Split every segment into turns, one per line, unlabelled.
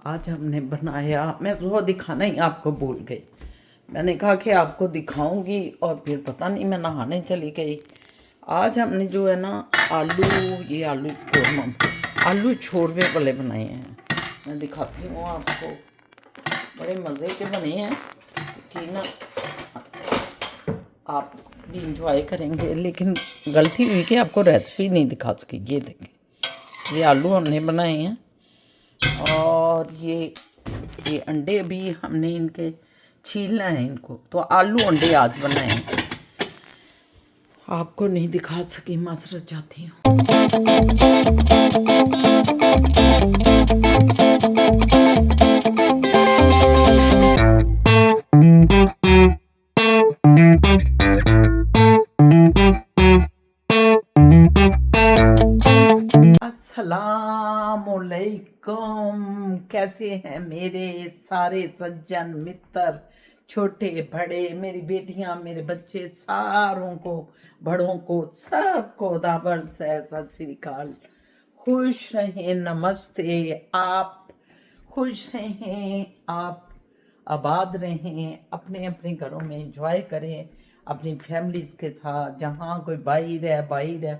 आज हमने बनाया, मैं सुबह दिखाना ही आपको भूल गई। मैंने कहा कि आपको दिखाऊंगी और फिर पता नहीं मैं नहाने चली गई। आज हमने जो है ना ये आलू कोरमा, आलू छोरवे वाले बनाए हैं। मैं दिखाती हूँ आपको, बड़े मज़े के बने हैं कि ना आप भी इंजॉय करेंगे। लेकिन गलती हुई कि आपको रेसिपी नहीं दिखा सकी। ये देखें, ये आलू हमने बनाए हैं और ये अंडे भी हमने इनके छीलना है इनको। तो आलू अंडे आज बनाए हैं, आपको नहीं दिखा सकी, माजरत चाहती हूँ। अस्सलामुअलैकुम, कैसे हैं मेरे सारे सज्जन मित्र, छोटे बड़े, मेरी बेटियां, मेरे बच्चे, सारों को, बड़ों को, सबको दाबर से सत श्री अकाल। खुश रहें, नमस्ते। आप खुश रहें, आप आबाद रहें, अपने अपने घरों में एंजॉय करें अपनी फैमिलीज के साथ। जहाँ कोई बाहर है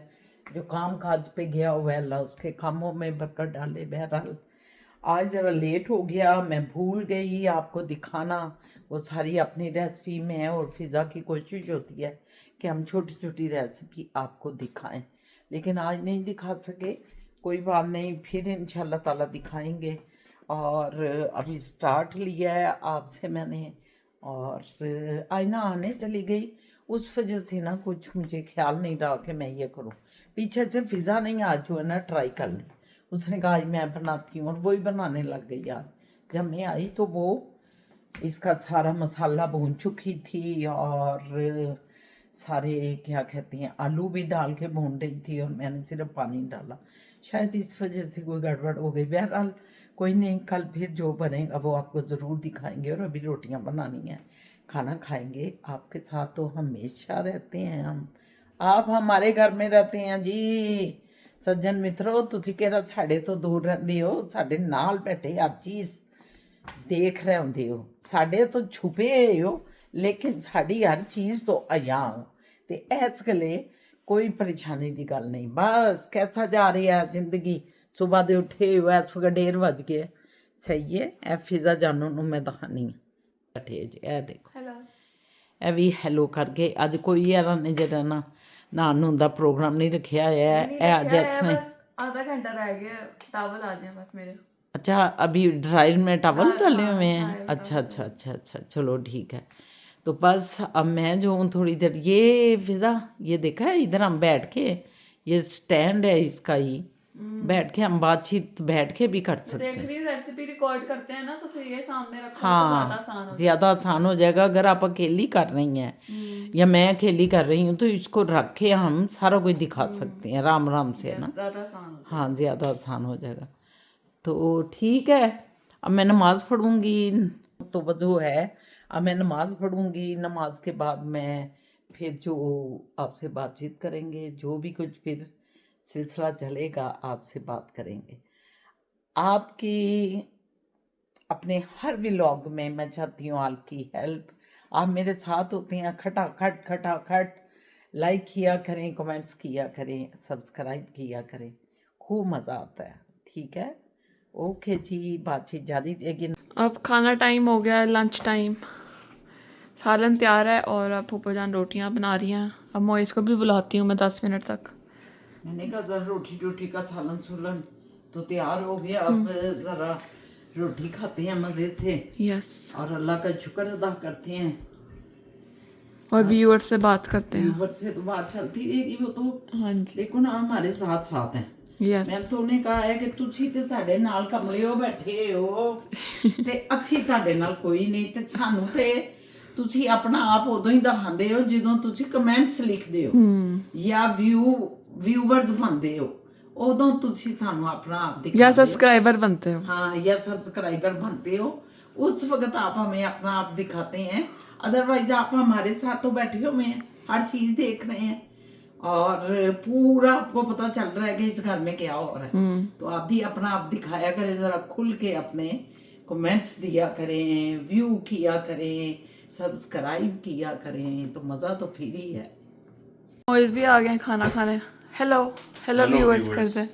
जो काम काज पे गया हुआ है, अल्लाह उसके कामों में बरकत डाले। बहरहाल आज ज़रा लेट हो गया, मैं भूल गई आपको दिखाना वो सारी अपनी रेसिपी में। और फिज़ा की कोशिश होती है कि हम छोटी छोटी रेसिपी आपको दिखाएं, लेकिन आज नहीं दिखा सके। कोई बात नहीं, फिर इंशाल्लाह ताला दिखाएंगे। और अभी स्टार्ट लिया है आपसे मैंने, और आईना आने चली गई, उस वजह से ना कुछ मुझे ख्याल नहीं रहा कि मैं ये करूं। पीछे से फिज़ा नहीं आज जो है ना ट्राई कर ली, उसने कहा आज मैं बनाती हूँ, और वही बनाने लग गई। आज जब मैं आई तो वो इसका सारा मसाला भून चुकी थी और सारे क्या कहते हैं आलू भी डाल के भून रही थी, और मैंने सिर्फ पानी डाला। शायद इस वजह से कोई गड़बड़ हो गई। बहरहाल कोई नहीं, कल फिर जो बनेगा वो आपको ज़रूर दिखाएंगे। और अभी रोटियां बनानी है, खाना खाएंगे। आपके साथ तो हमेशा रहते हैं हम, आप हमारे घर में रहते हैं जी। सज्जन मित्रों, तुसी केड़ा साढ़े तो दूर रहंदे हो, साढ़े नाल बैठे हर चीज़ देख रहे होंदे हो। साढ़े तो छुपे हो, लेकिन साड़ी हर चीज़ तो अया हो। ते इस गले कोई परेशानी की गल नहीं। बस कैसा जा रही है जिंदगी, सुबह दे उठे हो, इस वक्त 1:30 बज गए। सही है। ए फिज़ा जानू नूं मैं दखानी बैठे जी, ए देखो ਇਹ ਵੀ ਹੈਲੋ ਕਰਕੇ। ਅੱਜ ਕੋਈ ਯਾਰਾਂ ਨੇ ਜਿਹੜਾ ਨਾ नहान नून का प्रोग्राम नहीं रखा है।
आधा घंटा रह गया, टावल आ जाए बस मेरे।
अच्छा, अभी ड्रायर में टावल डाले हुए हैं। अच्छा अच्छा अच्छा अच्छा, चलो ठीक है। तो बस अब मैं जो हूँ थोड़ी देर, ये फिज़ा ये देखा है इधर हम बैठ के, ये स्टैंड है इसका ही, बैठ के हम बातचीत बैठ के भी कर सकते हैं।
रेसिपी रिकॉर्ड करते हैं ना, तो फिर ये सामने रखो
हाँ, ज़्यादा आसान हो जाएगा। अगर आप अकेली कर रही हैं या मैं अकेली कर रही हूँ तो इसको रख के हम सारा कुछ दिखा सकते हैं आराम आराम से, है ना। हाँ, ज़्यादा आसान हो जाएगा। तो ठीक है, अब मैं नमाज़ पढ़ूँगी, तो वज़ू है। अब मैं नमाज़ पढ़ूँगी, नमाज के बाद मैं फिर जो आपसे बातचीत करेंगे, जो भी कुछ फिर सिलसिला चलेगा आपसे बात करेंगे। आपकी अपने हर व्लॉग में मैं चाहती हूँ आपकी हेल्प। आप मेरे साथ होते हैं, खटाखट खटाखट लाइक किया करें, कमेंट्स किया करें, सब्सक्राइब किया करें, खूब मज़ा आता है। ठीक है, ओके जी, बातचीत जारी रहेगी।
अब खाना टाइम हो गया है, लंच टाइम। सालन तैयार है और अब फूफा जान रोटियां बना रही हैं। अब मोइस को भी बुलाती हूँ मैं 10 मिनट तक।
मैंने कहा ज़रा रोटी का सालन सुलन तो तैयार हो गया, अब ज़रा रोटी खाते हैं मज़े से।
यस,
और अल्लाह का शुक्र अदा करते हैं
और व्यूअर से बात करते हैं।
व्यूअर से तो बात चलती रहेगी, वो तो
हाँ जी,
देखो ना हमारे साथ साथ हैं।
यस,
मैं तो उन्हें कहा है कि तुसी ते साडे नाल कमले हो बैठे हो ते ਅਸੀਂ ਤੁਹਾਡੇ ਨਾਲ ਕੋਈ ਨਹੀਂ, ਤੇ ਸਾਨੂੰ ਤੇ ਤੁਸੀਂ ਆਪਣਾ ਆਪ ਉਦੋਂ ਹੀ ਦਿਖਾਉਂਦੇ ਹੋ ਜਦੋਂ ਤੁਸੀਂ ਕਮੈਂਟਸ ਲਿਖਦੇ ਹੋ ਜਾਂ व्यूअर्स बनते हो, उदों तुसी सानू अपना आप दिखाते
या सब्सक्राइबर बनते हो।
हाँ, या सब्सक्राइबर बनते हो, उस वक्त आप हमें अपना आप दिखाते हैं। अदरवाइज आप हमारे साथ तो बैठे हुए हैं, हर चीज़ देख रहे हैं। और पूरा आपको पता चल रहा है कि इस घर में क्या हो रहा है। तो आप भी अपना आप दिखाया करें, जरा खुल के अपने कमेंट्स दिया करें, व्यू किया करें, सब्सक्राइब किया करें, तो मज़ा तो फिर ही है।
मोइज भी आ गए हैं खाना खाने। हेलो हेलो व्यूअर्स करते हैं।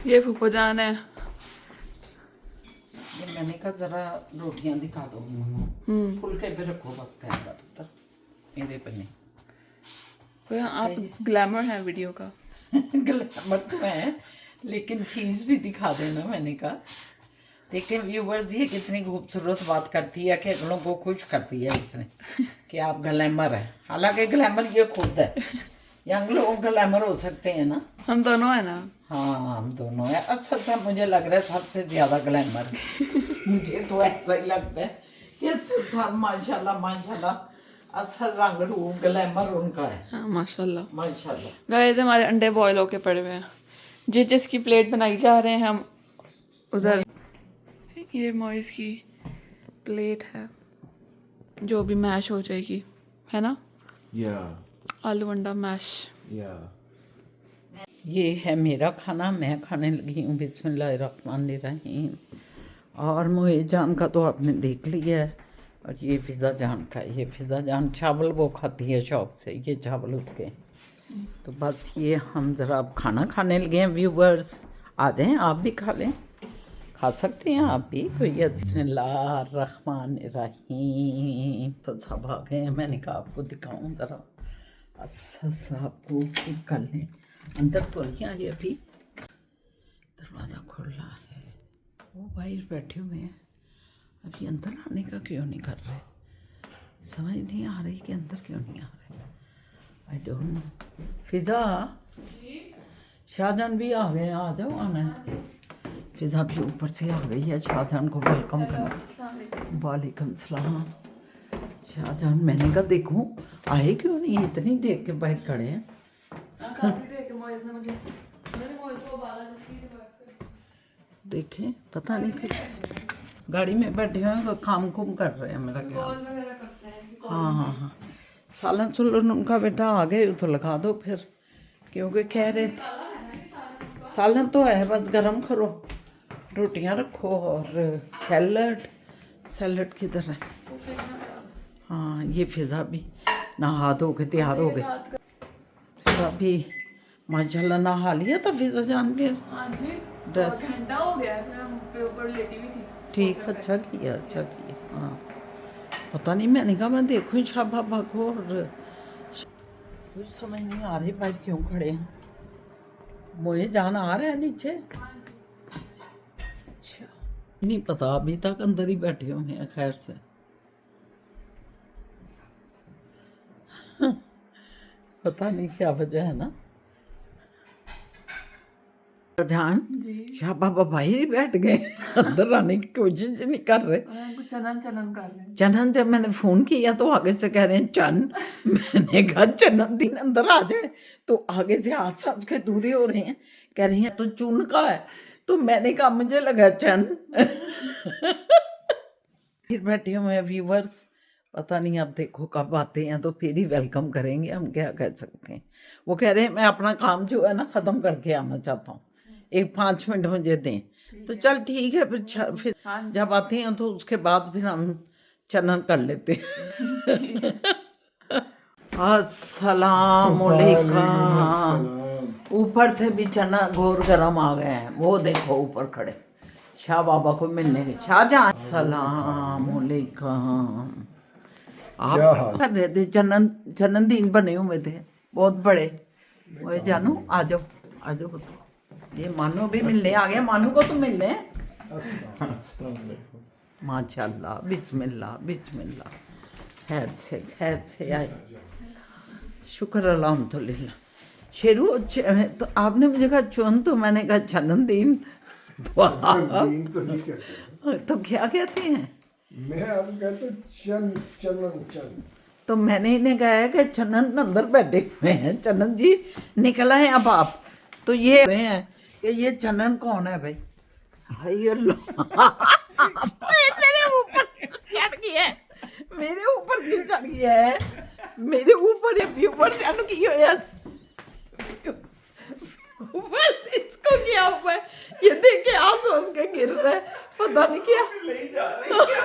ये फूफो जान है।
ये मैंने कहा जरा रोटियां दिखा दो, फुलके पे रखो बस कैमरा तो मेरे पे नहीं।
तो आप ग्लैमर है वीडियो का।
ग्लैमर तो है, लेकिन चीज़ भी दिखा देना। मैंने कहा देखिए व्यूवर्स, ये कितनी खूबसूरत बात करती है कि अगलों को खुश करती है इसने कि आप ग्लैमर है। हालांकि ग्लैमर ये खुद है, यंग लोग ग्लैमर हो सकते हैं ना।
हम दोनों है ना।
हाँ हम दोनों है। अच्छा मुझे लग रहा है सबसे ज़्यादा ग्लैमर मुझे तो ऐसा ही लगता है कि सब माशाल्लाह माशाल्लाह असल रंग रूप ग्लैमर उनका है।
हाँ माशाल्लाह
माशाल्लाह।
गाइस हमारे अंडे बॉयल होके पड़े हुए हैं, जिसकी प्लेट बनाई जा रहे हैं हम उधर। ये मोइस की प्लेट है जो भी मैश हो जाएगी, है ना। आलू अंडा मैश।
ये है मेरा खाना, मैं खाने लगी हूँ बिस्मिल्लाहिर्रहमानिर्रहीम। और मोए जान का तो आपने देख लिया है। और ये फ़िज़ा जान का, ये फ़िज़ा जान चावल वो खाती है शौक से, ये चावल उसके। तो बस ये हम ज़रा अब खाना खाने लगे हैं। व्यूवर्स आ जाएं, आप भी खा लें, खा सकते हैं आप भी। कोई बिस्मिल्लाहिर्रहमानिर्रहीम। तो सब आ गए हैं, मैंने कहा आपको दिखाऊं ज़रा। अच्छा आपको ठीक कर लें। अंदर तो नहीं आए अभी, दरवाज़ा खुला है। वो बाहर बैठे हुए हैं, अभी अंदर आने का क्यों नहीं कर रहे, समझ नहीं आ रही कि अंदर क्यों नहीं आ रहे। I don't know. Fiza Shahjahan भी आ गए, आ जाओ, आना है। फिज़ा भी ऊपर से आ गई है शाहजहान को वेलकम करना। वालेकुम सलाम। शाहजहान मैंने कहा देखूं आए क्यों नहीं, इतनी देर के बाहर खड़े हैं। देखें पता नहीं कि गाड़ी में बैठे हुए हैं, काम कुम कर रहे हैं मेरा ख्याल। हाँ हाँ हाँ सालन सुलन उनका बेटा आ गए तो लगा दो फिर, क्योंकि कह रहे थे सालन तो है, बस गरम करो, रोटियां रखो और सैलड किधर है। हाँ ये फिज़ा भी नहा धो के तैयार हो गए। फिज़ा भी माशाल्लाह नहा लिया था फिज़ा जान के ड्रेस
ठंडा हो गया है, मैं ऊपर लेटी हुई थी।
ठीक, अच्छा किया अच्छा किया। हाँ पता नहीं, मैंने कहा मैं देखूँ शाबा को, और कुछ समझ नहीं आ रही भाई क्यों खड़े हैं। मुझे जाना आ रहा है नीचे, अच्छा नहीं पता, अभी तक अंदर ही बैठे हुए हैं। खैर से पता नहीं क्या वजह है ना। जान शाह बाबा भाई ही बैठ गए, अंदर आने की कोशिश नहीं कर रहे।
चनन कर रहे हैं।
चनन जब मैंने फोन किया तो आगे से कह रहे हैं चन। मैंने कहा चनन दिन अंदर आ जाए, तो आगे से हाथ हंस के दूरी हो रहे हैं, कह रही हैं तो चुन का है। तो मैंने कहा मुझे लगा चन। फिर बैठे हुए हैं व्यूवर्स, पता नहीं अब देखो कब आते हैं तो फिर ही वेलकम करेंगे, हम क्या कह सकते हैं। वो कह रहे हैं मैं अपना काम जो है ना ख़त्म करके आना चाहता हूँ, एक 5 मिनट मुझे दें। तो चल ठीक है, फिर जब आते हैं तो उसके बाद फिर हम चनन कर लेते हैं। अस्सलाम वालेकुम। ऊपर से भी चना घोर गरम आ गए हैं, वो देखो ऊपर खड़े शाह बाबा को मिलने के। शाहजहां अस्सलाम वालेकुम। आप कर रहे थे, जन्मदिन बने हुए थे बहुत बड़े। वो जानू आ जाओ आ जाओ, ये मानो भी मिलने आ गया, मानो को तो मिलने। माशाल्लाह बिस्मिल्लाह बिस्मिल्लाह, खैर से आए, शुक्र अल्हम्दुलिल्लाह। शेरू तो आपने मुझे कहा चुन, तो मैंने कहा जन्मदिन तो क्या कहते हैं?
मैं अब कहता हूँ चन।
तो मैंने इन्हें कहा है कि चनन अंदर बैठे हुए हैं, चनन जी निकला है अब आप। तो ये हैं कि ये चनन कौन है भाई? हाय अल्लाह, मेरे ऊपर चढ़ गया है, मेरे ऊपर क्यों चढ़ गया है? मेरे ऊपर ये व्यूवर जानो की होया ऊपर से इसको क्या हुआ है ये देख के आंसू हंस के गिर रहा है पता नहीं क्या
ले जा रही है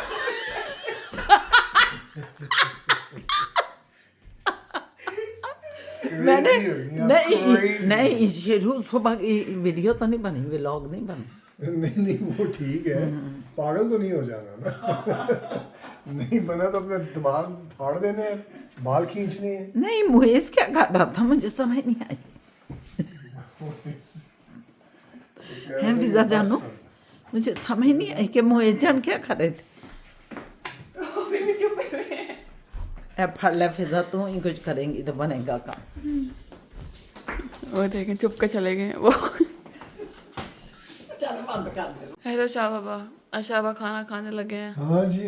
मैंने
Crazy हो गई, आप
नहीं
crazy।
नहीं शेरू सुबह की वीडियो तो नहीं बनी व्लॉग नहीं बना
नहीं नहीं वो ठीक है पागल तो नहीं हो जाना ना नहीं बना तो अपना दिमाग फाड़ देने हैं बाल खींचने हैं
नहीं मुहेज क्या कर रहा था मुझे समझ नहीं आई है फिजा जानू मुझे समझ नहीं आई कि मुहेज जान क्या कर रहे थे
फिर भी चुप हुए हैं।
ए फड़ ले फिजा तू ही कुछ करेंगी तो बनेगा काम
वो देखें चुप के चले गए वो।
चल बंद कर दे
हेलो शाह बाबा, अशाबा खाना खाने लगे हैं।
हाँ जी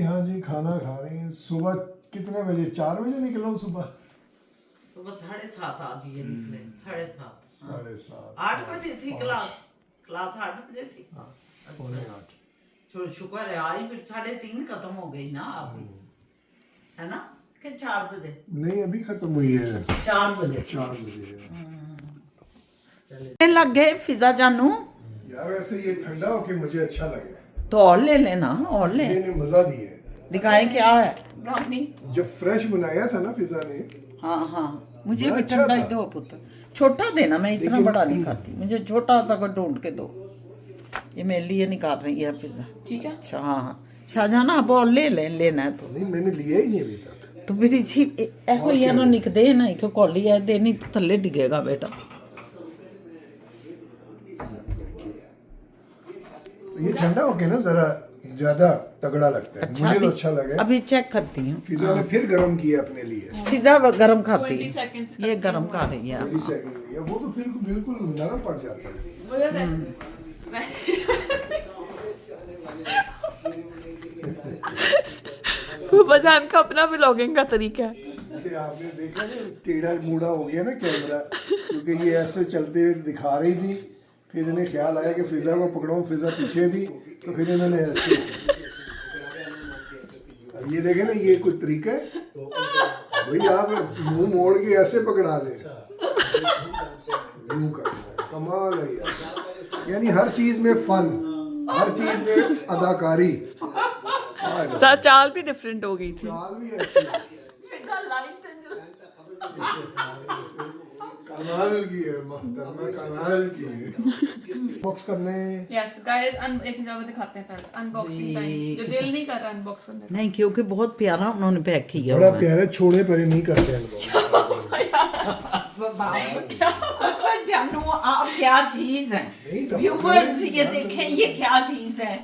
खाना खा रहे हैं सुबह कितने बजे 4 बजे निकला हूँ सुबह
सुबह 7:30 आज ये निकले 7:30
7:30
8 बजे थी क्लास 8 बजे थी
पौने 8
चलो शुक्र है आई फिर 3:30 खत्म हो गई ना अभी है ना कि 4 बजे
नहीं अभी खत्म हुई है
4 बजे
4 बजे
लग गए फिजा जानू
यार वैसे ये ठंडा होके मुझे अच्छा लगे
तो और ले लेना और ले
मैंने मजा दिए
दिखाएं क्या है
ब्राउनी।
जब फ्रेश बनाया था ना पिज्जा ने
हाँ हाँ मुझे
बड़ा
भी
अच्छा
ठंडा ही
था।
दो पुत्र छोटा देना मैं इतना
लेकिन-
बड़ा नहीं खाती मुझे छोटा सा कोई ढूंढ के दो ये मेरे लिए निकाल रही है पिज्जा
ठीक है।
अच्छा हाँ हाँ शाहजहां आप और ले लेना है तो
नहीं मैंने लिया ही नहीं अभी तक
तो मेरी जी ਇਹੋ ਹੀ ਨਾ ਨਿਕਦੇ ਨਾ ਇੱਕ ਕੌਲੀ ਹੈ ਦੇ ਨਹੀਂ ਥੱਲੇ ਡਿੱਗੇਗਾ बेटा
ये ठंडा होके ना जरा ज्यादा तगड़ा लगता है मुझे तो अच्छा लगा
अभी चेक करती हूँ
पिज्जा ने फिर गरम किया अपने लिए
पिज्जा गरम खाती
20
है
seconds
ये गरम खा रही है
20 सेकंड लिया वो तो फिर बिल्कुल नरम पड़ जाता है
बजान का अपना व्लॉगिंग का तरीका है।
ये आपने देखा ना टेढ़ा मुड़ा हो गया ना कैमरा क्योंकि ये ऐसे चलते हुए दिखा रही थी फिर इन्हें ख्याल आया कि फिजा को पकड़ो फिजा पीछे थी तो फिर इन्होंने ऐसे अब ये देखे ना ये कोई तरीका है भाई आप मुंह मोड़ के ऐसे पकड़ा दे यूं कर कमाल है यार यानी हर चीज में फन हर चीज में अदाकारी
सर चाल भी डिफरेंट हो गई थी।
चाल भी ऐसी है। कमाल की है मोहतरमा कमाल की है बॉक्स करने
यस गाइस एक जगह दिखाते हैं पहले अनबॉक्सिंग टाइम जो दिल नहीं कर रहा अनबॉक्स करने का।
नहीं क्योंकि बहुत प्यारा उन्होंने पैक किया
बड़ा
हुआ है
प्यारा छोड़े परे नहीं करते हैं लोग
अच्छा जानू आप क्या चीज है
नहीं तो
व्यूअर्स ये देखें ये क्या चीज है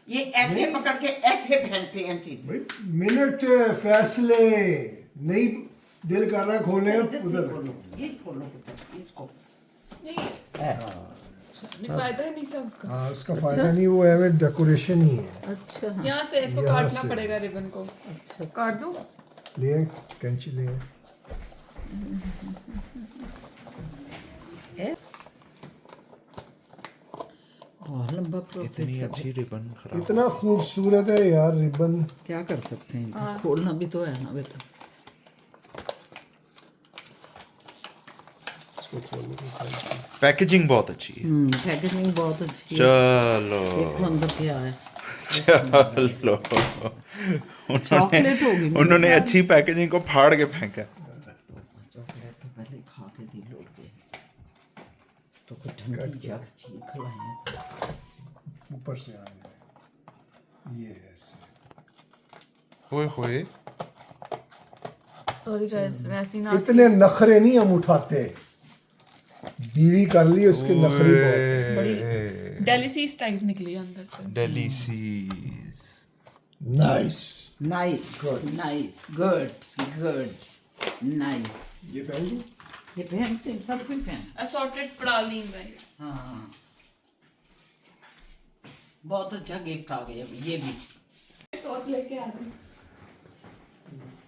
ये ऐसे पकड़ के ऐसे फेंकते हैं चीज
भाई मिनट फैसले नहीं दिल कर रहा है खोलने का उधर रखो।
ये खोलो पुत्र इसको
नहीं फायदा ही नहीं था उसका।
हाँ उसका फायदा नहीं वो है डेकोरेशन ही है
अच्छा
यहाँ से इसको
यहाँ
काटना
से।
पड़ेगा रिबन को।
अच्छा
काट दूं?
लिए कैंची लिए
और लंबा प्रोसेस है
अच्छी रिबन खराब
इतना खूबसूरत है यार रिबन
क्या कर सकते हैं खोलना भी तो है ना बेटा
इसको खोलने की साइड
पैकेजिंग बहुत अच्छी है
पैकेजिंग बहुत अच्छी है
चलो
देखो अंदर क्या है
चलो
चॉकलेट होगी
उन्होंने अच्छी पैकेजिंग को फाड़ के फेंका
चॉकलेट तो पहले खा के दी लोग के तो कुछ ठंडी जग चीज खिलाएं इससे।
ऊपर से आ गया ये ऐसे
होए होए
सॉरी गाइस वैसे ही ना
इतने नखरे नहीं हम उठाते बीवी कर ली उसके नखरे बहुत हैं।
बड़ी डेलिसीज टाइप निकली है अंदर से।
Delicious
nice
nice nice good nice
ये पहन लूं?
ये पहनते हैं, सब कोई पहन
असॉर्टेड प्रालीन है।
हाँ बहुत अच्छा गिफ्ट आ गया अभी ये भी
तो लेके आ रही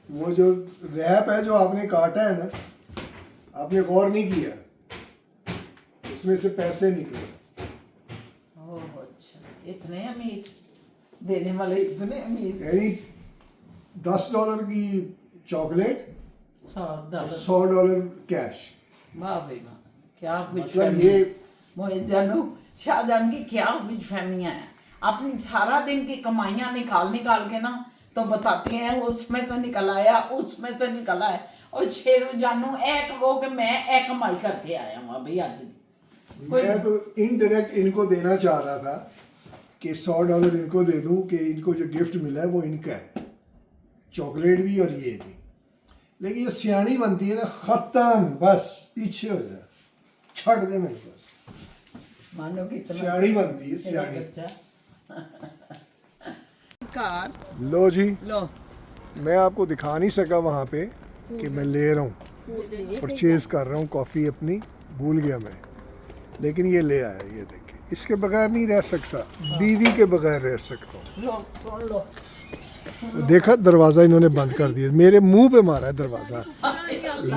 वो जो रैप है जो आपने काटा है ना आपने गौर नहीं किया उसमें से पैसे निकले
ओह अच्छा इतने अमीर देने वाले इतने अमीर
यानी $10 की चॉकलेट $100 कैश।
वाह भाई वाह, क्या खुश
मतलब ये
मोहित जानू शाहजहान की क्या खुश फहमियाँ हैं। अपनी सारा दिन की कमाइयाँ निकाल निकाल के ना तो बताते हैं उसमें से निकल आया, उसमें से निकल आया। और शेर जानू एक वो कि मैं एक कमाई करके आया हूँ अभी आज दी।
मैं तो इनडायरेक्ट इनको देना चाह रहा था कि $100 इनको दे दूं कि इनको जो गिफ्ट मिला है वो इनका है, चॉकलेट भी और ये भी। लेकिन ये सियाणी बनती है ना, खत्म, बस पीछे हो जाए, छड़ दे मेरे पास।
मानो कि
सियाणी बनती है, सियाणी।
कार
लो जी,
लो
मैं आपको दिखा नहीं सका वहाँ पे कि मैं ले रहा हूँ, परचेज कर रहा हूँ कॉफ़ी अपनी, भूल गया मैं, लेकिन ये ले आया। ये देखिए, इसके बगैर नहीं रह सकता, बीवी के बगैर रह सकता हूँ।
लो सुन लो।
तो देखा, दरवाज़ा इन्होंने बंद कर दिया, मेरे मुंह पे मारा है दरवाज़ा।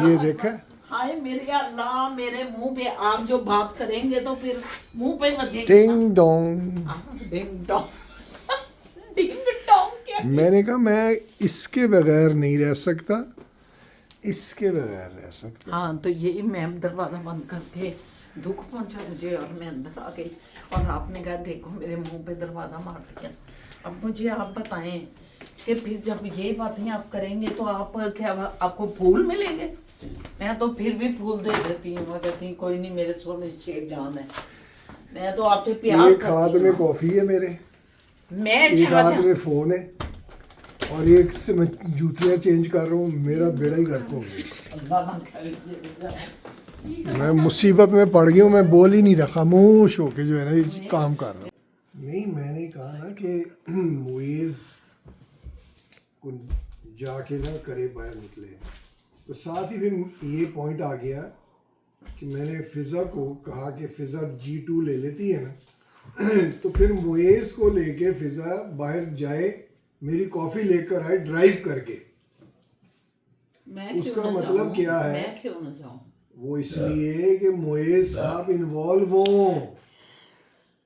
ये देखा,
हाय मेरे अल्लाह, मेरे मुंह पे आप जो बात करेंगे तो फिर मुंह पे बजेगी।
टिंग Dong.
Ding dong, ding dong क्या?
मैंने कहा मैं इसके बगैर नहीं रह सकता, इसके बगैर रह सकता।
हाँ, तो यही मैम दरवाजा बंद करके दुख पहुंचा मुझे और मैं अंदर आ गई और आपने कहा देखो मेरे मुंह पे दरवाजा मार दिया। अब मुझे आप बताएं कि फिर जब ये बातें आप करेंगे तो आप क्या आपको फूल मिलेंगे? मैं तो फिर भी फूल दे देती हूँ, मैं कहती हूँ कोई नहीं, मेरे सोने शेर जान है, मैं तो आपसे प्यार
एक हाथ
करती
में
हूँ।
कॉफ़ी है मेरे,
मैं
एक हाथ
शाहजहां
में फ़ोन है, और एक से मैं जूतियाँ चेंज कर रहा हूँ। मेरा बेड़ा ही गर्क हो गया,
अल्लाह ना करे।
मैं मुसीबत में पड़ गया हूँ। मैं बोल ही नहीं रहा, खामोश होके जो है ना ये काम कर रहा हूँ। नहीं, मैंने कहा ना कि मुइज़ को जाके ना करे बाहर निकले, तो साथ ही फिर ये पॉइंट आ गया कि मैंने फ़िज़ा को कहा कि फ़िज़ा G2 ले लेती है ना, तो फिर मुइज़ को लेके फ़िज़ा बाहर जाए, मेरी कॉफ़ी लेकर आए ड्राइव करके।
मैं क्यों
उसका
ना
मतलब
जाऊं?
क्या है?
मैं क्यों ना जाऊं?
वो इसलिए कि मुइज़ साहब इन्वॉल्व हों।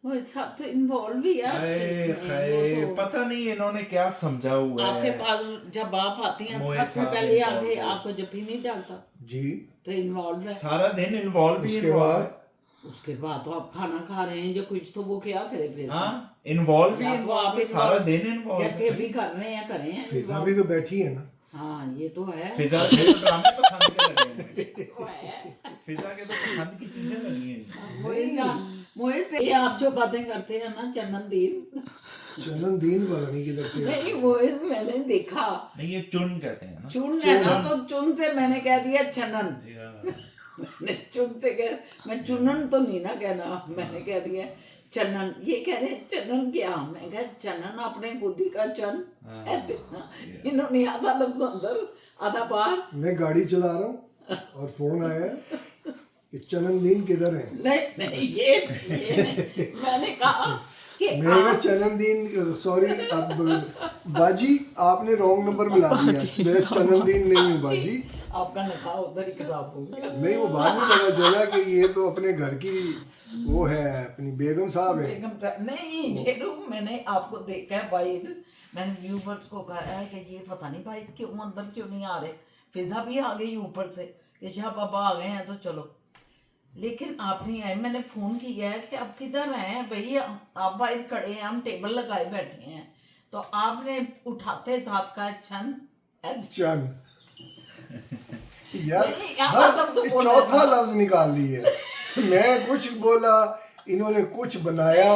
वो सब तो इन्वॉल्व भी है अच्छे इसमें, वो तो
पता नहीं इन्होंने क्या समझा हुआ
आपके
है।
पास जब आप आती हैं
मोए
सबसे
साहब
पहले
involved
आगे
है।
आपको जब भी नहीं डालता
जी,
तो इन्वॉल्व है।
सारा दिन इन्वॉल्व ही
उसके
involved
बाद
है।
उसके बाद तो आप खाना खा रहे हैं जो कुछ, तो वो क्या करे फिर?
हाँ, इन्वॉल्व ही
या तो
involved
आप
है, सारा
involve
दिन इन्वॉल्व
जैसे अभी कर रहे हैं करें हैं
फिजा
involve।
भी तो बैठी है ना।
हाँ ये तो है,
फिजा के तो ड्रामे पसंद के लगे हैं।
वो है।
फिजा के तो पसंद की चीजें लगी हैं।
मोहित ये आप जो बातें करते हैं ना चंदनदीन,
जन्मदिन पता नहीं किधर से
नहीं मोहित मैंने देखा,
नहीं, ये चुन कहते हैं ना।
चुन है ना, तो चुन से मैंने कह दिया चनन। मैंने चुन से कह, मैं चुनन तो नहीं ना कहना, मैंने कह दिया चनन। ये कह रहे हैं चनन क्या? मैं कहा चनन अपने खुदी का चन, ऐसे ना। इन्होंने आधा लफ्ज अंदर आधा बाहर।
मैं गाड़ी चला रहा हूँ और फोन आया कि जन्मदिन किधर है।
नहीं नहीं ये नहीं। मैंने कहा कि
मैं कहा जन्मदिन, सॉरी अब बाजी आपने रॉन्ग नंबर मिला दिया, मेरा जन्मदिन नहीं है बाजी।
आपका निकाह उधर ही खराब हो गया।
नहीं, वो बाद में पता चला कि ये तो अपने घर की वो है, अपनी बेगम साहब है।
बेगम साहब नहीं, शेरू मैंने आपको देखा है भाई, मैंने व्यूवर्स को कहा है कि ये पता नहीं भाई क्यों अंदर क्यों नहीं आ रहे। फिजा भी आ गई ऊपर से कि जहाँ पापा आ गए हैं तो चलो, लेकिन आप नहीं आए। मैंने फोन किया है कि आप किधर हैं भाई, आप बाहर खड़े हैं, हम टेबल लगाए बैठे हैं, तो आपने उठाते साथ का छन
चन यार,
नहीं, आप लफ्ज़
हर
बोला
चौथा
था।
लफ्ज निकाल दिए। मैं कुछ बोला, इन्होंने कुछ बनाया,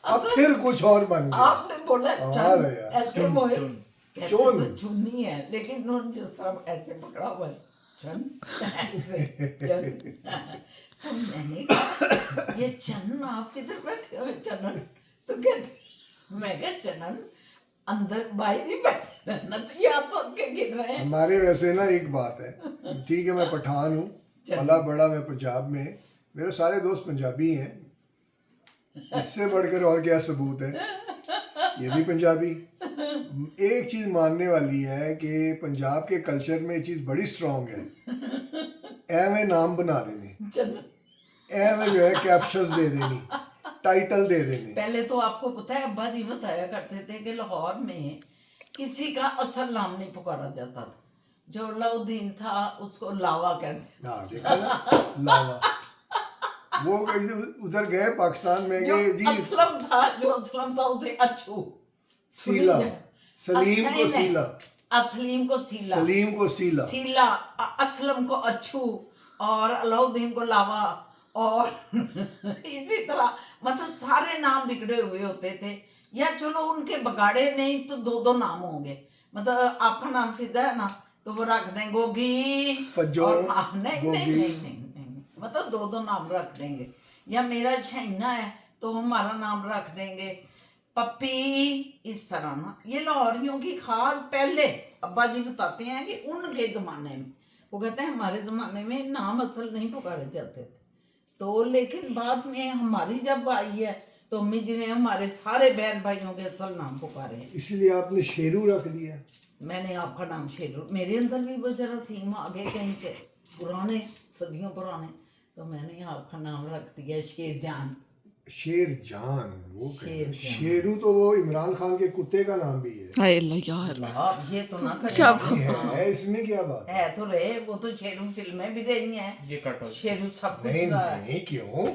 अब फिर कुछ और बन गया।
आपने बोला
कमाल
चन,
है यार।
ऐसे मोहित कहते
चुन।
तो चुन्नी है, लेकिन उन्होंने जिस तरह ऐसे पकड़ा हुआ है चन, ऐसे चन। तो मैंने कहा ये चन आप किधर बैठे हुए चनन? तो कहते मैं क्या चनन अंदर बाहर ही बैठे रहना, तो यहाँ सोच के गिर रहे हैं।
हमारे वैसे ना एक बात है, ठीक है मैं पठान हूँ, पला बड़ा मैं पंजाब में, मेरे सारे दोस्त पंजाबी हैं, इससे बढ़कर और क्या सबूत है, ये भी पंजाबी। एक चीज मानने वाली है कि पंजाब के कल्चर में ये चीज बड़ी स्ट्रांग है, एवें नाम बना देने,
चनन
एवें जो है कैप्शंस दे देनी, टाइटल दे देने।
पहले तो आपको पता है अब्बा जी बताया करते थे कि लाहौर में किसी का असल नाम नहीं पुकारा जाता था, जो अलाउद्दीन था उसको लावा कहते।
हाँ देखा ना, लावा। वो कहीं उधर गए पाकिस्तान में
जो
गए जी,
असलम था उसे अच्छू।
सीला, सलीम
नहीं,
को
नहीं,
सीला,
असलीम को सीला,
सलीम को सीला,
सीला, असलम को अच्छू और अलाउद्दीन को लावा। और इसी तरह मतलब सारे नाम बिगड़े हुए होते थे। या चलो उनके बगाड़े नहीं तो दो दो नाम होंगे। मतलब आपका नाम फिजा है ना तो वो रख दें गोगी।
फज्जो,
और नहीं,
गोगी।
नहीं, नहीं, नहीं, नहीं, मतलब दो दो नाम रख देंगे। या मेरा छैना है तो हमारा नाम रख देंगे पप्पी। इस तरह ना ये लाहौरियों की खास पहले अब्बा जी बताते हैं कि उनके जमाने में वो कहते हैं हमारे जमाने में नाम असल नहीं पुकारे जाते थे। तो लेकिन बाद में हमारी जब आई है तो अम्मी जी ने हमारे सारे बहन भाइयों के असल नाम पुकारे हैं।
इसलिए आपने शेरू रख दिया।
मैंने आपका नाम शेरू, मेरे अंदर भी वो जरा थीम आगे कहीं से पुराने सदियों पुराने, तो मैंने आपका नाम रख दिया शेरजान।
शेर जान, वो
शेर जान।
शेरू तो वो इमरान खान के कुत्ते का नाम भी है।
हाय अल्लाह यार।
आप ये तो ना करें।
शाबाश।
है इसमें क्या बात है?
है तो रहे, वो तो शेरू फिल्में भी रही हैं,
ये कटो।
शेरू सब कुछ
नहीं
रहा है।
नहीं, क्यों?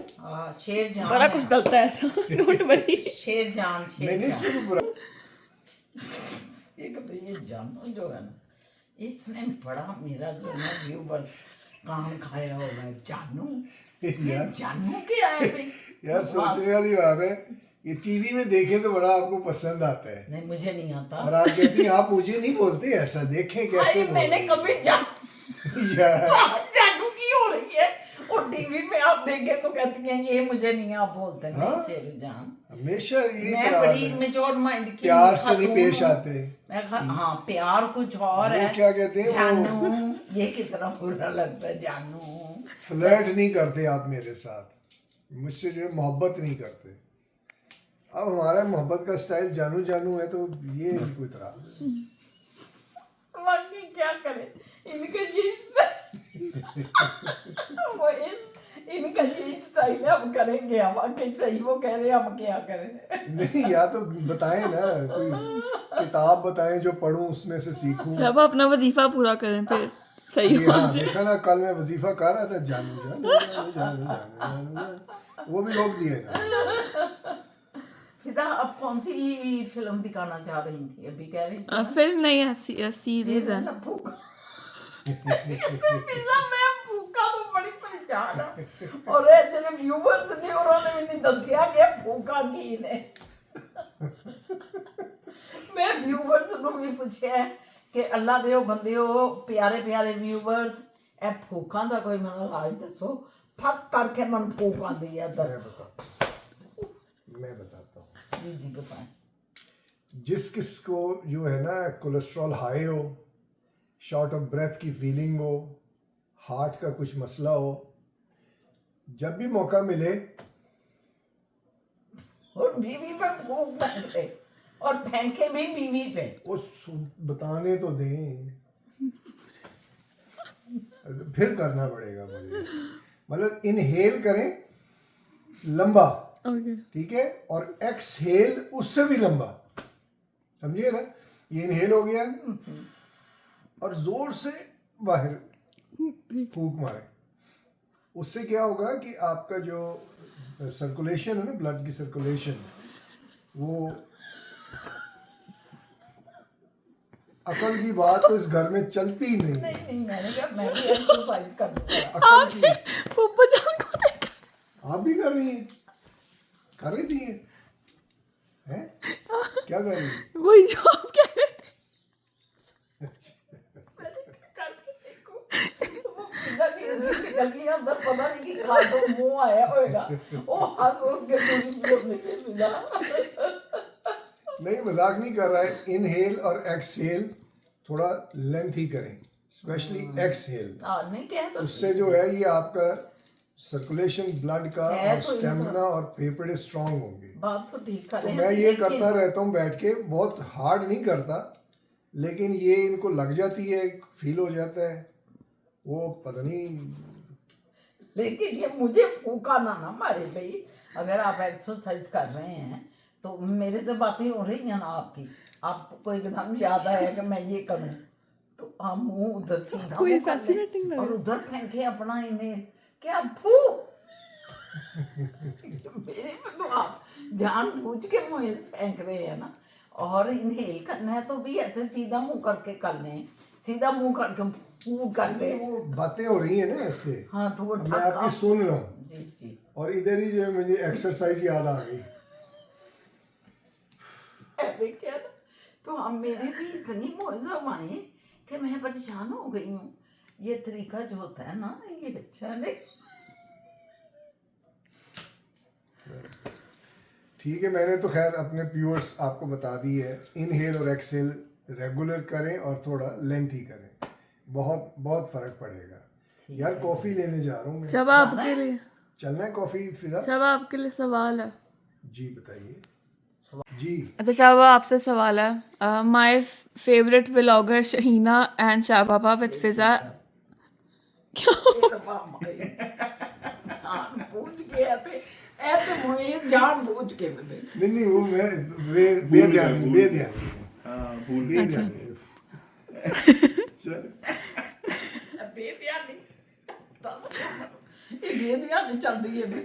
शेर जान
बड़ा
है।
कुछ गलत है ऐसा। Don't worry.
शेर जान,
नहीं
शेर
नहीं,
जान।
इसमें तो बुरा।
एक तो ये जानू जो है ना, इसने बड़ा मेरा जो है व्यूवर काम खाया होगा है। जानू, ये
यार
जानू क्या है भाई?
यार सोचने वाली बात है, ये टीवी में देखे तो बड़ा आपको पसंद आता है,
नहीं मुझे नहीं आता।
और आप कहती हैं आप मुझे नहीं बोलते ऐसा, देखें कैसे
अरे मैंने
बोलते
कभी
यार।
जानू की हो रही है और टीवी में आप देखे तो कहती हैं ये मुझे नहीं आप बोलते। नहीं
हाँ?
शेरू जान,
हमेशा ये
मैं
तरह
बड़ी
है।
मेच्योर माइंड की
प्यार से नहीं
खातून
पेश
हूँ।
आते।
हाँ प्यार कुछ और
वो
है।
क्या कहते हैं, वो
जानू, ये कितना बुरा लगता है जानू।
फ्लर्ट नहीं करते आप मेरे साथ, मुझसे जो है मोहब्बत नहीं करते। अब हमारा मोहब्बत का स्टाइल जानू जानू है, तो ये कोई तरह।
बाकी क्या करें, इनका ये वो इनका ये स्टाइल है, हम करेंगे हम आगे सही, वो कह रहे हैं हम क्या करें।
नहीं, या तो बताएं ना, कोई किताब बताएं जो पढूं उसमें से सीखूं।
जब अपना वजीफा पूरा करें फिर सही
ये
हो
हाँ
जाए।
देखा ना, कल मैं वजीफा कर रहा था, जानू जानू जानू जानू जानू जानू, वो भी रोक दिए ना।
फिदा अब कौन सी फिल्म दिखाना चाह रही थी, अभी कह रही थी
फिल्म नहीं है, सीरीज है।
ना भूखा। पिज़्ज़ा मैं भूखा तो बड़ी परेशान हूं, और ऐसे व्यूअर्स ने उन्होंने भी नहीं दसिया कि भूखा की ने। मैं व्यूअर्स ਨੂੰ ਵੀ ਪੁੱਛਿਆ ਕਿ ਅੱਲਾ ਦੇ ਬੰਦਿਓ ਪਿਆਰੇ ਪਿਆਰੇ व्यूअर्स ਇਹ ਭੂਖਾਂ ਦਾ ਕੋਈ ਮੈਨੂੰ ਇਲਾਜ ਦੱਸੋ, ਫੱਕ ਕਰਕੇ ਮਨ ਭੂਖ ਆਉਂਦੀ ਹੈ ਤਾਂ।
मैं बताता हूँ।
जी जी बताएं।
जिस किसको जो है ना कोलेस्ट्रॉल हाई हो, शॉर्ट ऑफ ब्रेथ की फीलिंग हो, हार्ट का कुछ मसला हो, जब भी मौका मिले,
और बीवी पे भूख फेंकते और फेंके भी बीवी पे।
वो बताने तो दें, फिर करना पड़ेगा मुझे। मतलब इनहेल करें लंबा,
ओके।
ठीक है, और एक्सहेल उससे भी लंबा, समझिए ना। ये इनहेल हो गया और जोर से बाहर फूंक मारे, उससे क्या होगा कि आपका जो सर्कुलेशन है ना, ब्लड की सर्कुलेशन, वो अकल की बात तो इस घर में चलती ही नहीं।
नहीं नहीं मैंने कहा मैं भी एक्सरसाइज कर लूंगा।
अकल की
पप्पा जान को देखा।
आप भी कर रही हैं, कर रही थी ये? हैं? क्या कर रही हैं?
वही जो आप कह रहे थे।
करके देखो वो पिज़्ज़ा की रेसिपी निकली अंदर, पता नहीं कि खा तो मुंह आया होगा, वो हंस हंस के पूरी बोलने के पिज़्ज़ा।
नहीं, मजाक नहीं कर रहा है। इनहेल और एक्सहेल थोड़ा लेंथ ही करें, स्पेशली एक्सहेल।
नहीं कह तो
उससे जो है ये आपका सर्कुलेशन ब्लड का
है
और
तो ये
स्टेमिना और फेफड़े स्ट्रांग होंगे।
बात तो ठीक कर
तो
रहे हैं,
मैं ये
लेकिन-
करता रहता हूँ बैठ के, बहुत हार्ड नहीं करता, लेकिन ये इनको लग जाती है, फील हो जाता है, वो पता नहीं।
लेकिन ये मुझे फूका ना मारे भाई। अगर आप एक्सरसाइज कर रहे हैं तो मेरे से बातें हो रही हैं ना आपकी, आपको एकदम याद आया कि मैं ये करूं तो हम मुंह उधर सीधा
कोई
मुंह कर लें
fascinating लग
और
रहा
उधर फेंके अपना इन्हें क्या फू मेरे पे तो आप जानबूझ के मुंह फेंक रहे हैं ना। और इनहेल करना है तो भी ऐसे सीधा मुंह करके कर लें, सीधा मुंह करके फू कर दे।
वो बातें हो रही है ना ऐसे।
हाँ तो वो
मैं आपकी सुन रहा हूँ
जी जी।
और इधर ही जो है मुझे एक्सरसाइज याद आ गई।
अरे क्या ना, तो हम मेरे भी इतनी मौजम आए कि मैं परेशान हो गई हूँ। ये तरीका जो होता है ना ये अच्छा नहीं।
ठीक है, मैंने तो खैर अपने व्यूअर्स आपको बता दी है, इनहेल और एक्सहेल रेगुलर करें और थोड़ा लेंथी करें, बहुत बहुत फर्क पड़ेगा। यार कॉफी लेने जा रहा हूँ मैं।
शबा आपके लिए,
चलना है कॉफी फिजा?
शबा आपके लिए सवाल है।
जी बताइए। जी
अच्छा शाबा आपसे सवाल है। My favourite vlogger Shahina and Shababa with Fiza.
जान पूछ के आते ऐसे मुझे जान पूछ के बदे
नहीं नहीं, वो मैं बेध्यानी बेध्यानी
हाँ भूल
बेध्यानी। चल
बेदियानी ये बेदियानी चलती है भी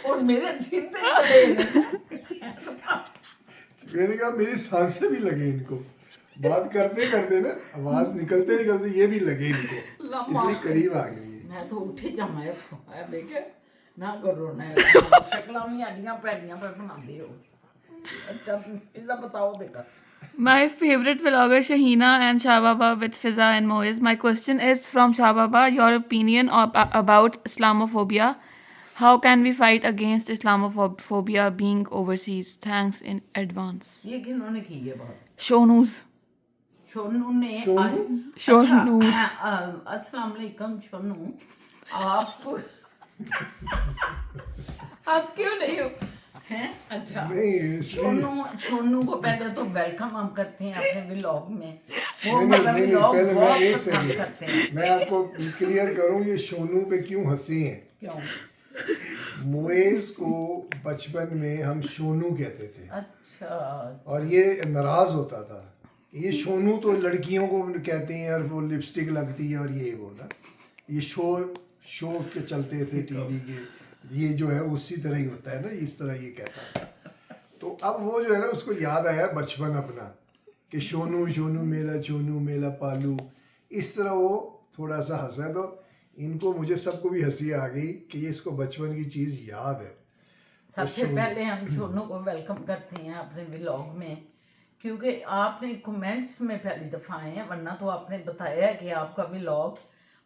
और मेरे सिर पे चढ़े ने।
मैंने कहा मेरी सांसें भी लगे इनको, बात करते करते ना आवाज निकलते निकलते ये भी लगे इनको, इसलिए करीब आ गई।
मैं तो उठी जमाए तो है बेके ना करो ना शक्लां भी आडियां पैडियां पे बनाते हो। अच्छा पिज़्ज़ा बताओ बेटा।
My favorite vlogger Shahina and Shababa with Fiza and Moiz. My question is from Shababa. Your opinion about Islamophobia. How can we fight against Islamophobia being overseas? Thanks in advance.
ये किन्होंने की है बात?
Shonus.
Shonu ने
शोनू।
अस्सलाम वालेकुम शोनू, आप आज क्यों नहीं हो हैं? अच्छा
नहीं इसलिए
शोनू को पहले तो वेलकम हम करते हैं अपने व्लॉग में। वो
नहीं
हमारा
नहीं,
व्लॉग
पहले मैं
बहुत
एक
पसंद करते हैं।
सेकंड मैं आपको क्लियर करूं ये शोनू पे क्यों हंसी हैं।
क्यों?
मुएज को बचपन में हम शोनू कहते थे
अच्छा
और ये नाराज होता था, ये शोनू तो लड़कियों को कहते हैं और वो लिपस्टिक लगती है और ये वो ना, ये शो के चलते थे टीवी के, ये जो है उसी तरह ही होता है ना, इस तरह ये कहता था। तो अब वो जो है ना उसको याद आया बचपन अपना कि शोनू शोनू मेला पालू, इस तरह वो थोड़ा सा हंसा। तो इनको मुझे सबको भी हंसी आ गई कि ये इसको बचपन की चीज़ याद है।
सबसे पहले हम शोनू को वेलकम करते हैं अपने व्लॉग में, क्योंकि आपने कमेंट्स में पहली दफ़ा आए हैं, वरना तो आपने बताया है कि आपका व्लॉग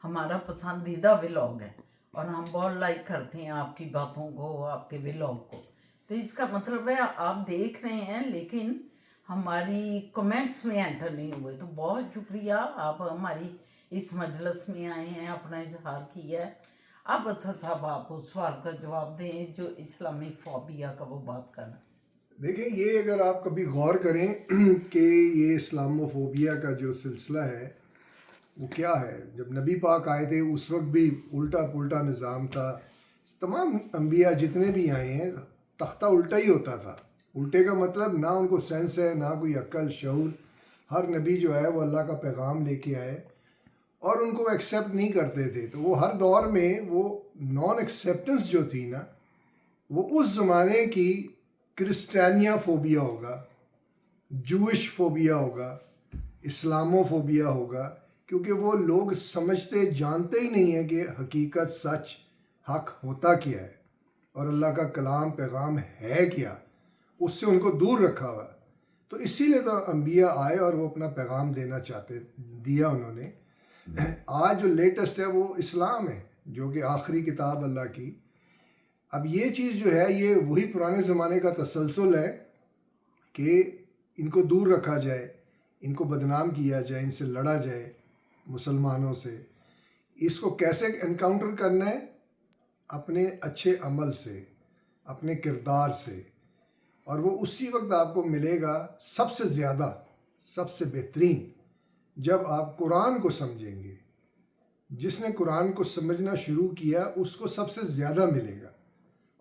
हमारा पसंदीदा व्लॉग है और हम बहुत लाइक करते हैं आपकी बातों को, आपके व्लॉग को। तो इसका मतलब है आप देख रहे हैं लेकिन हमारी कमेंट्स में एंटर नहीं हुए। तो बहुत शुक्रिया, आप हमारी इस मजलिस में आए हैं, अपना इजहार किया है। अब असद साहब आप उस सवाल का जवाब दें जो इस्लामिक फोबिया का वो बात करना।
देखिए ये अगर आप कभी गौर करें कि ये इस्लामोफोबिया का जो सिलसिला है वो क्या है। जब नबी पाक आए थे उस वक्त भी उल्टा पुल्टा निज़ाम था, तमाम अंबिया जितने भी आए हैं तख्ता उल्टा ही होता था। उल्टे का मतलब ना उनको सेंस है ना कोई अक्ल शऊर। हर नबी जो है वो अल्लाह का पैगाम लेके आए और उनको एक्सेप्ट नहीं करते थे। तो वो हर दौर में वो नॉन एक्सेप्टेंस जो थी ना, वो उस ज़माने की क्रिस्टियानिया फोबिया होगा, जूइश फोबिया होगा, इस्लामोफोबिया होगा, क्योंकि वो लोग समझते जानते ही नहीं है कि हकीकत सच हक होता क्या है और अल्लाह का कलाम पैगाम है क्या, उससे उनको दूर रखा हुआ। तो इसीलिए तो अंबिया आए और वो अपना पैगाम देना चाहते दिया उन्होंने। आज जो लेटेस्ट है वो इस्लाम है, जो कि आखिरी किताब अल्लाह की। अब ये चीज़ जो है ये वही पुराने ज़माने का तसलसल है कि इनको दूर रखा जाए, इनको बदनाम किया जाए, इनसे लड़ा जाए मुसलमानों से। इसको कैसे एनकाउंटर करना है? अपने अच्छे अमल से, अपने किरदार से। और वो उसी वक्त आपको मिलेगा सबसे ज़्यादा, सबसे बेहतरीन, जब आप कुरान को समझेंगे। जिसने कुरान को समझना शुरू किया उसको सबसे ज़्यादा मिलेगा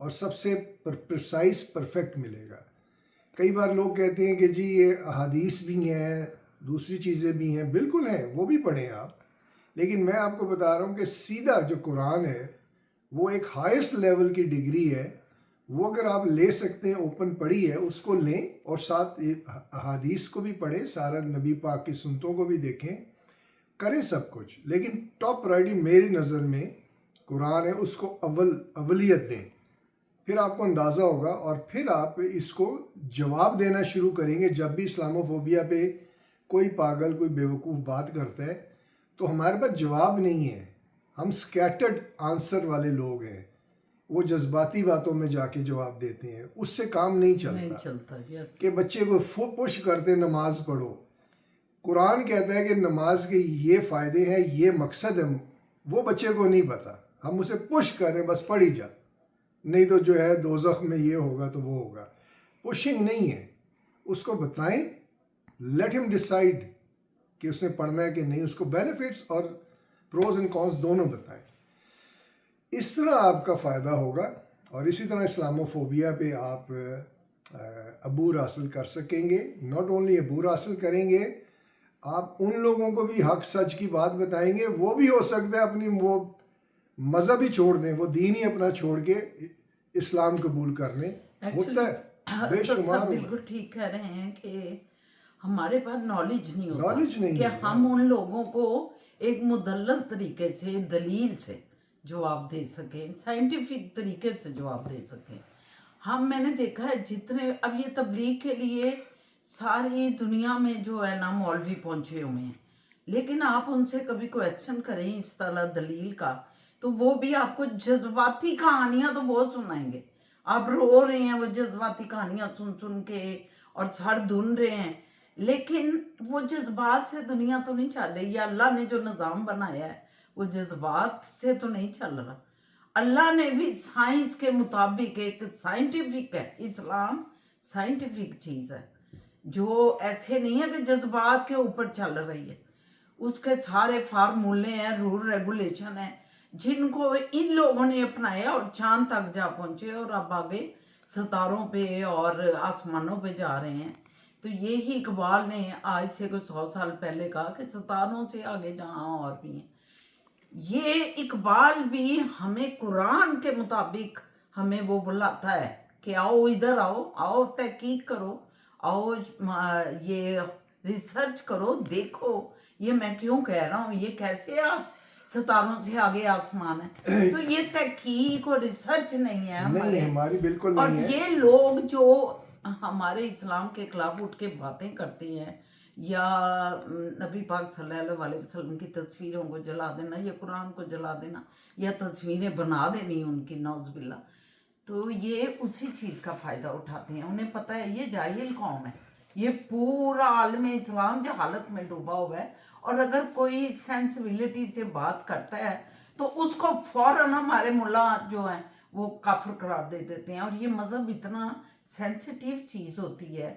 और सबसे प्रिसाइज परफेक्ट मिलेगा। कई बार लोग कहते हैं कि जी ये अहादीस भी हैं, दूसरी चीज़ें भी हैं, बिल्कुल हैं, वो भी पढ़ें आप। लेकिन मैं आपको बता रहा हूँ कि सीधा जो कुरान है वो एक हाईएस्ट लेवल की डिग्री है। वो अगर आप ले सकते हैं, ओपन पढ़ी है, उसको लें और साथ हदीस को भी पढ़ें, सारा नबी पाक की सुन्नतों को भी देखें, करें सब कुछ। लेकिन टॉप प्रायोरिटी मेरी नज़र में कुरान है, उसको अवलियत दें, फिर आपको अंदाज़ा होगा और फिर आप इसको जवाब देना शुरू करेंगे। जब भी इस्लामोफोबिया पे कोई पागल, कोई बेवकूफ़ बात करता है तो हमारे पास जवाब नहीं है, हम स्कैटर्ड आंसर वाले लोग हैं, वो जज्बाती बातों में जाके जवाब देते हैं, उससे काम नहीं चलता
यस।
कि बच्चे को पुश करते नमाज पढ़ो। कुरान कहता है कि नमाज के ये फ़ायदे हैं, ये मकसद है, वो बच्चे को नहीं पता, हम उसे पुश करें बस पढ़ी जा, नहीं तो जो है दोज़ख में ये होगा तो वो होगा। पुशिंग नहीं है, उसको बताएं, लेट हिम डिसाइड कि उसने पढ़ना है कि नहीं, उसको बेनिफिट्स और प्रोज एंड कॉन्स दोनों बताएं। इस तरह आपका फ़ायदा होगा और इसी तरह इस्लामोफोबिया पे आप अबूर हासिल कर सकेंगे। नॉट ओनली अबूर हासिल करेंगे, आप उन लोगों को भी हक सच की बात बताएंगे। वो भी हो सकता है अपनी वो मज़हब ही छोड़ दें, वो दीन ही अपना छोड़ के इस्लाम कबूल कर लें, होता है बेशुमार।
बिल्कुल ठीक कह रहे हैं कि हमारे पास नॉलेज नहीं होता,
नॉलेज नहीं
कि
है,
हम उन लोगों को एक मुदल्लल तरीके से, दलील से जवाब दे सकें, साइंटिफिक तरीके से जवाब दे सकें। मैंने देखा है जितने अब ये तबलीग के लिए सारी दुनिया में जो है ना मौलवी पहुंचे हुए हैं, लेकिन आप उनसे कभी क्वेश्चन करें इस तरह दलील का, तो वो भी आपको जज्बाती कहानियां तो बहुत सुनाएंगे। आप रो रहे हैं वो जज्बाती कहानियां सुन सुन के और सर धुन रहे हैं, लेकिन वो जज्बात से दुनिया तो नहीं चल रही। या अल्लाह ने जो निज़ाम बनाया है वो जज्बात से तो नहीं चल रहा। अल्लाह ने भी साइंस के मुताबिक, एक साइंटिफिक है, इस्लाम साइंटिफिक चीज़ है, जो ऐसे नहीं है कि जज्बात के ऊपर चल रही है। उसके सारे फार्मूले हैं, रूल रेगुलेशन है, जिनको इन लोगों ने अपनाया और चांद तक जा पहुंचे और अब आगे सितारों पे और आसमानों पे जा रहे हैं। तो ये ही इकबाल ने आज से कुछ 100 साल पहले कहा कि सितारों से आगे जहाँ और भी हैं। ये इकबाल भी हमें कुरान के मुताबिक हमें वो बुलाता है कि आओ इधर आओ, आओ तहकीक करो, आओ ये रिसर्च करो, देखो ये मैं क्यों कह रहा हूँ, ये कैसे सितारों से आगे आसमान है। तो ये तहकीक और रिसर्च नहीं है
हमारी बिल्कुल
और
नहीं है।
ये लोग जो हमारे इस्लाम के खिलाफ उठ के बातें करते हैं या नबी पाक सल्लल्लाहु अलैहि वसल्लम की तस्वीरों को जला देना या कुरान को जला देना या तस्वीरें बना देनी उनकी, नौज़बिल्ला, तो ये उसी चीज़ का फ़ायदा उठाते हैं। उन्हें पता है ये जाहिल कौम है, ये पूरा आलम इस्लाम जहालत में डूबा हुआ है, और अगर कोई सेंसिबिलिटी से बात करता है तो उसको फ़ौरन हमारे मुल्ला जो हैं वो काफिर करार दे देते हैं। और ये मज़हब इतना सेंसिटिव चीज़ होती है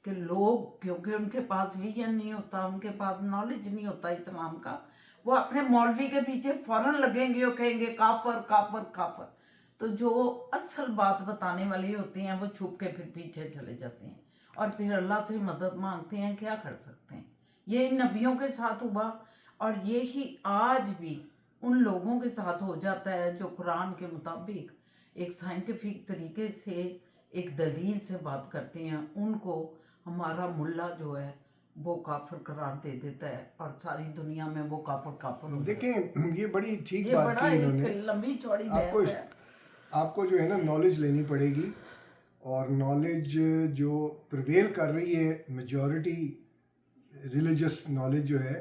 कि लोग, क्योंकि उनके पास विजन नहीं होता, उनके पास नॉलेज नहीं होता इस्लाम का, वो अपने मौलवी के पीछे फ़ौरन लगेंगे और कहेंगे काफर काफर काफर। तो जो असल बात बताने वाली होती हैं वो छुप के फिर पीछे चले जाते हैं और फिर अल्लाह से मदद मांगते हैं। क्या कर सकते हैं, ये इन नबियों के साथ हुआ और ये ही आज भी उन लोगों के साथ हो जाता है जो कुरान के मुताबिक एक साइंटिफिक तरीके से एक दलील से बात करते हैं। उनको हमारा मुल्ला जो है वो काफिर करार दे देता है और सारी दुनिया में वो काफिर हो जाता है।
देखें, ये बड़ी ठीक
ये
बात
बड़ा
की
एक
इन्होंने।
लंबी चौड़ी
आपको
बहस है।
आपको जो है ना नॉलेज लेनी पड़ेगी, और नॉलेज जो प्रिवेल कर रही है, मेजॉरिटी रिलीजियस नॉलेज जो है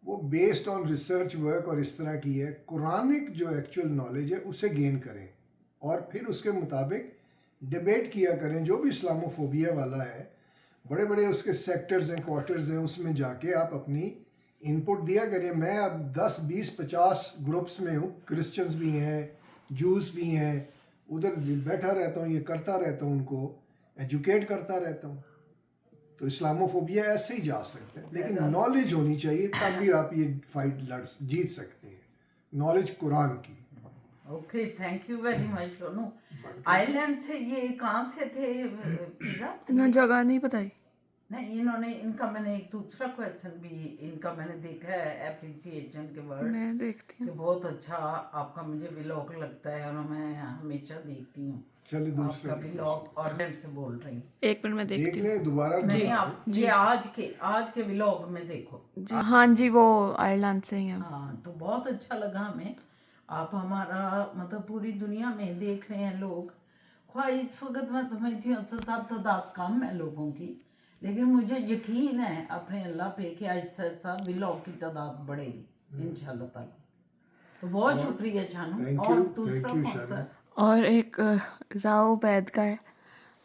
वो बेस्ड ऑन रिसर्च वर्क और इस तरह की है। कुरानिक जो एक्चुअल नॉलेज है उसे गेन करें और फिर उसके मुताबिक डिबेट किया करें। जो भी इस्लामोफोबिया वाला है, बड़े बड़े उसके सेक्टर्स हैं, क्वार्टर्स हैं, उसमें जाके आप अपनी इनपुट दिया करें। मैं अब 10, 20, 50 ग्रुप्स में हूँ, क्रिश्चियंस भी हैं, जूस भी हैं, उधर बैठा रहता हूँ, ये करता रहता हूँ, उनको एजुकेट करता रहता हूँ। तो इस्लामोफोबिया ऐसे ही जा सकते हैं, लेकिन नॉलेज होनी चाहिए, तब भी आप ये फाइट जीत सकते हैं, नॉलेज कुरान की।
Okay, thank you very much Sonu. Ireland से ये कहाँ से थे पिज़्ज़ा?
ना जगह नहीं बताई।
नहीं, इन्होंने इनका मैंने एक दूसरा क्वेश्चन भी इनका मैंने देखा है, एप्रिसिएशन के वर्ड
मैं देखती
कि
हूँ।
बहुत अच्छा आपका मुझे व्लॉग लगता है और मैं हमेशा देखती हूँ
चलिए
आपका
दूसरा
व्लॉग। और से बोल रही हूँ,
एक मिनट में
देख
देखती हूँ।
लें दोबारा
नहीं
बता
आप ये आज के व्लॉग में देखो।
जी हाँ जी, वो आयरलैंड से ही हैं।
हाँ, तो बहुत अच्छा लगा हमें। आप हमारा मतलब पूरी दुनिया में देख रहे हैं लोग। ख्वाह इस वक्त मैं समझती हूँ 107 तादाद कम है लोगों की, लेकिन मुझे यकीन है अपने अल्लाह पे कि आहिस्ता आहिस्ता व्लॉग की तादाद बढ़ेगी इंशाल्लाह ताला। तो बहुत शुक्रिया जानू।
थैंक
और
यू,
दूसरा
थैंक यू
कौन सा?
और एक राव बैद का है,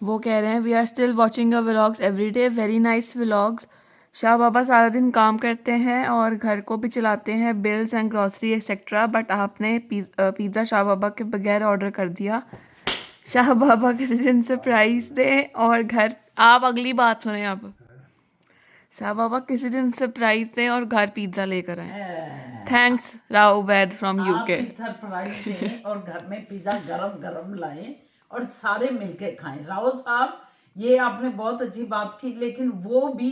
वो कह रहे हैं we are still watching your vlogs every day, very nice vlogs. Shah Baba सारा दिन काम करते हैं और घर को भी चलाते हैं, bills and grocery etcetera, but आपने पिज़्ज़ा शाह बाबा के बगैर ऑर्डर कर दिया। शाह बाबा किसी दिन सरप्राइज दें और घर, आप अगली बात सुने अब। शाह बाबा किसी दिन सरप्राइज दें और घर पिज़्ज़ा लेकर आए। थैंक्स राव बैद फ्रॉम
आप
यूके।
भी सरप्राइज दें और घर में पिज्जा गरम गरम लाएं और सारे मिलके खाएं। राव साहब, ये आपने बहुत अच्छी बात की, लेकिन वो भी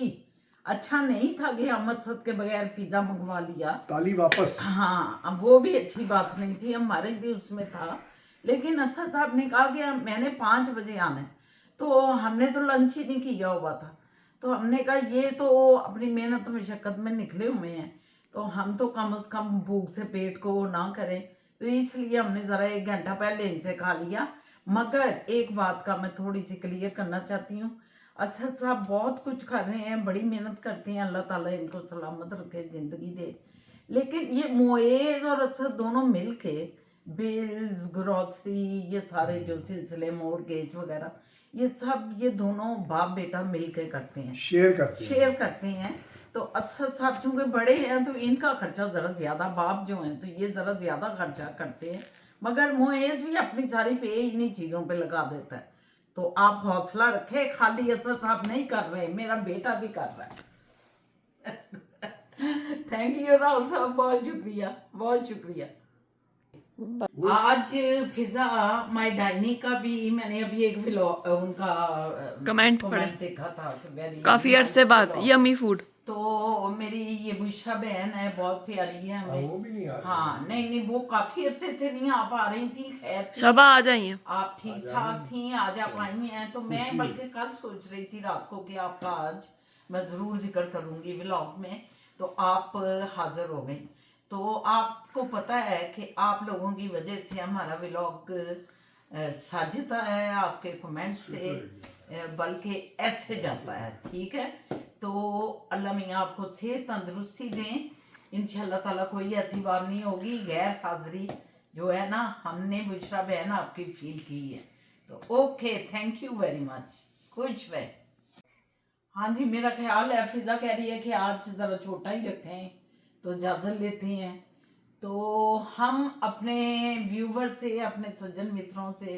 अच्छा नहीं था कि हम मकसद के बगैर पिज्जा मंगवा लिया।
ताली वापस।
हाँ, अब वो भी अच्छी बात नहीं थी, हमारे भी उसमें था। लेकिन असद साहब ने कहा कि मैंने 5 बजे आना है, तो हमने तो लंच ही नहीं किया हुआ था। तो हमने कहा ये तो अपनी मेहनत मशक्कत में निकले हुए हैं, तो हम तो कम से कम भूख से पेट को ना करें, तो इसलिए हमने ज़रा 1 घंटा पहले इनसे खा लिया। मगर एक बात का मैं थोड़ी सी क्लियर करना चाहती हूँ, असद साहब बहुत कुछ कर रहे हैं, बड़ी मेहनत करते हैं, अल्लाह ताला इनको सलामत रखे, ज़िंदगी दे। लेकिन ये मोएज़ और असद दोनों मिल के बिल्स, ग्रॉसरी, ये सारे जो सिलसिले, मोरगेज वगैरह, ये सब ये दोनों बाप बेटा मिल के करते हैं, शेयर करते हैं। तो असद साहब चूंकि बड़े हैं तो इनका खर्चा ज़रा ज़्यादा, बाप जो हैं तो ये ज़रा ज़्यादा खर्चा करते हैं, मगर मोएज़ भी अपनी सारी पे इन्हीं चीज़ों पे लगा देता है। तो आप हौसला रखें, खाली असद साहब नहीं कर रहे, मेरा बेटा भी कर रहा है। थैंक यू राव साहब, बहुत शुक्रिया, बहुत शुक्रिया। आज फिजा माय डाइनी का भी मैंने अभी एक उनका
कमेंट
देखा था कि वेरी
काफी अरसे बाद यम्मी फूड।
तो मेरी ये बुशरा बहन है, बहुत प्यारी है हमें।
वो भी नहीं आ रही।
हाँ, नहीं वो काफी अरसे से नहीं आ पा रही थी। खैर
शबा आ जाइए,
आप ठीक ठाक थी, आज आप आई हैं, तो मैं बल्कि कल सोच रही थी रात को कि आपका आज मैं ज़रूर जिक्र करूँगी व्लॉग में, तो आप हाजिर हो गई। तो आपको पता है कि आप लोगों की वजह से हमारा व्लॉग साजिता है, आपके कमेंट से, बल्कि ऐसे जाता है। ठीक है, तो अल्लाह मियाँ आपको सेहत तंदुरुस्ती दें, इंशाल्लाह ताला कोई ऐसी बात नहीं होगी। गैर हाजिरी जो है ना, हमने बुशरा बहन आपकी फील की है। तो okay, thank you very much, खुश रहे। हाँ जी, मेरा ख्याल है फिजा कह रही है कि आज ज़रा छोटा ही रखें, तो इजाज़त लेते हैं। तो हम अपने व्यूवर से, अपने सज्जन मित्रों से,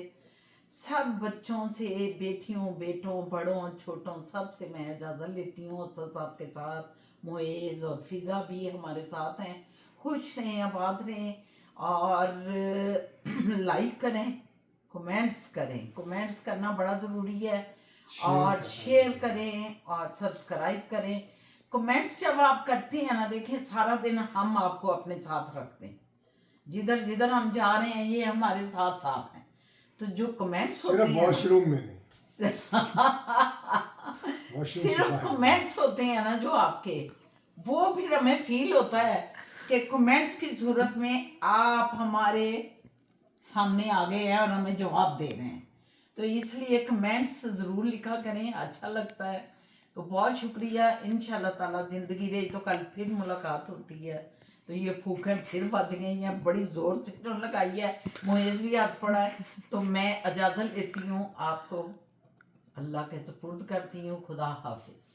सब बच्चों से, बेटियों बेटों, बड़ों छोटों, सब से मैं इजाज़त लेती हूँ। असद साहब के साथ मोएज़ और फिज़ा भी हमारे साथ हैं। खुश रहें, आबाद रहें, और लाइक करें, कमेंट्स करें, कमेंट्स करना बड़ा ज़रूरी है, और शेयर करें और सब्सक्राइब करें। कमेंट्स जब आप करते हैं ना, देखें सारा दिन हम आपको अपने साथ रखते हैं, जिधर जिधर हम जा रहे हैं ये हमारे साथ साथ हैं। तो जो कमेंट्स होते
सिर्फ
हैं
वॉशरूम में नहीं,
सिर्फ कमेंट्स होते हैं ना जो आपके, वो फिर हमें फील होता है कि कमेंट्स की सूरत में आप हमारे सामने आ गए हैं और हमें जवाब दे रहे हैं। तो इसलिए कमेंट्स ज़रूर लिखा करें, अच्छा लगता है। तो बहुत शुक्रिया। इंशाल्लाह ताला ज़िंदगी रही तो कल फिर मुलाकात होती है। तो ये फूकें फिर बज गई हैं, बड़ी ज़ोर से इन्होंने लगाई है, मोएज़ भी हाथ पड़ा है। तो मैं इजाज़त लेती हूँ, आपको अल्लाह के सुपुर्द करती हूँ। खुदा हाफिज़।